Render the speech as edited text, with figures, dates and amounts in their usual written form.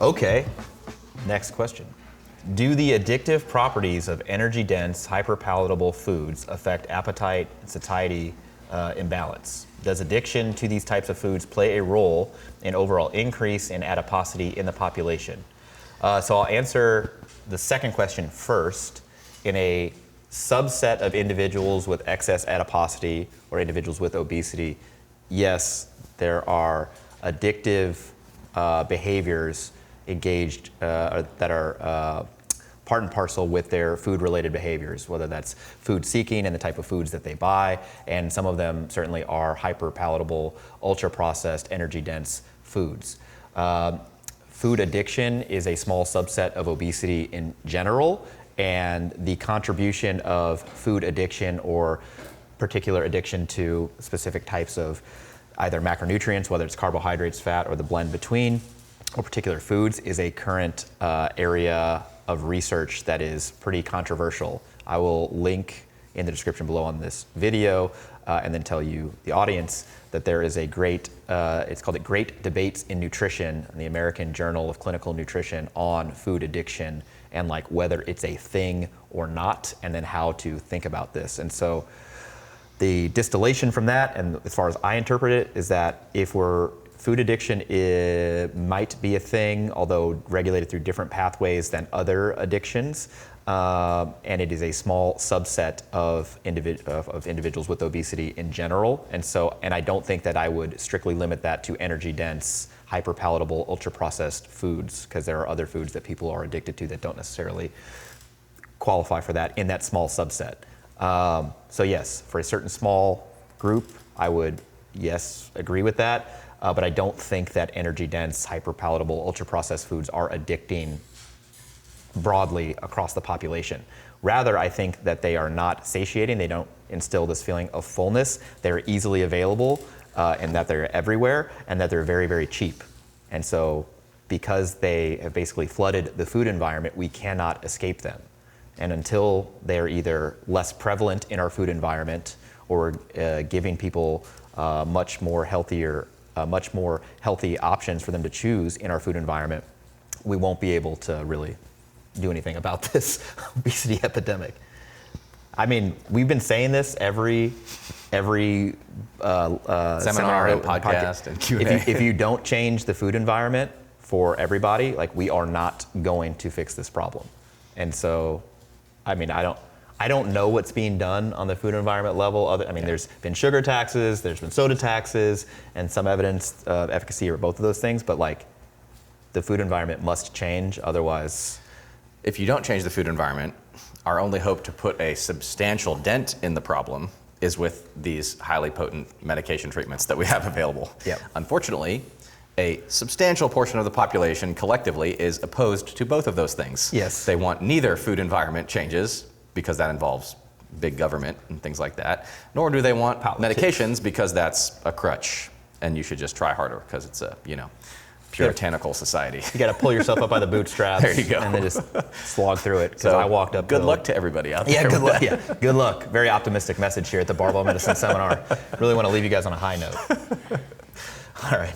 Okay, next question. Do the addictive properties of energy-dense, hyperpalatable foods affect appetite and satiety imbalance? Does addiction to these types of foods play a role in overall increase in adiposity in the population? So I'll answer the second question first. In a subset of individuals with excess adiposity or individuals with obesity, yes, there are addictive behaviors engaged that are part and parcel with their food-related behaviors, whether that's food seeking and the type of foods that they buy, and some of them certainly are hyper-palatable, ultra-processed, energy-dense foods. Food addiction is a small subset of obesity in general, and the contribution of food addiction or particular addiction to specific types of either macronutrients, whether it's carbohydrates, fat, or the blend between, or particular foods, is a current area of research that is pretty controversial. I will link in the description below on this video and then tell you, the audience, that there is a great, it's called Great Debates in Nutrition, in the American Journal of Clinical Nutrition, on food addiction and like whether it's a thing or not, and then how to think about this. And so the distillation from that, and as far as I interpret it, is that if food addiction might be a thing, although regulated through different pathways than other addictions, and it is a small subset of individuals with obesity in general. And I don't think that I would strictly limit that to energy-dense, hyper-palatable, ultra-processed foods, because there are other foods that people are addicted to that don't necessarily qualify for that in that small subset. So yes, for a certain small group, I would, yes, agree with that. But I don't think that energy-dense, hyper-palatable, ultra-processed foods are addicting broadly across the population. Rather, I think that they are not satiating. They don't instill this feeling of fullness. They're easily available, and that they're everywhere, and that they're very, very cheap. And so because they have basically flooded the food environment, we cannot escape them. And until they're either less prevalent in our food environment or giving people much more healthy options for them to choose in our food environment, we won't be able to really do anything about this obesity epidemic. I mean, we've been saying this every seminar and podcast and Q&A. If you don't change the food environment for everybody, like, we are not going to fix this problem. And so, I mean, I don't know what's being done on the food environment level. There's been sugar taxes, there's been soda taxes, and some evidence of efficacy of both of those things, but like, the food environment must change, otherwise. If you don't change the food environment, our only hope to put a substantial dent in the problem is with these highly potent medication treatments that we have available. Yep. Unfortunately, a substantial portion of the population collectively is opposed to both of those things. Yes. They want neither food environment changes, because that involves big government and things like that, nor do they want medications, because that's a crutch, and you should just try harder, because it's a, puritanical society. You got to pull yourself up by the bootstraps. There you go. And then just slog through it. Because So I walked up. Good luck to everybody out there. Yeah, good luck. Yeah, good luck. Very optimistic message here at the Barbell Medicine Seminar. Really want to leave you guys on a high note. All right.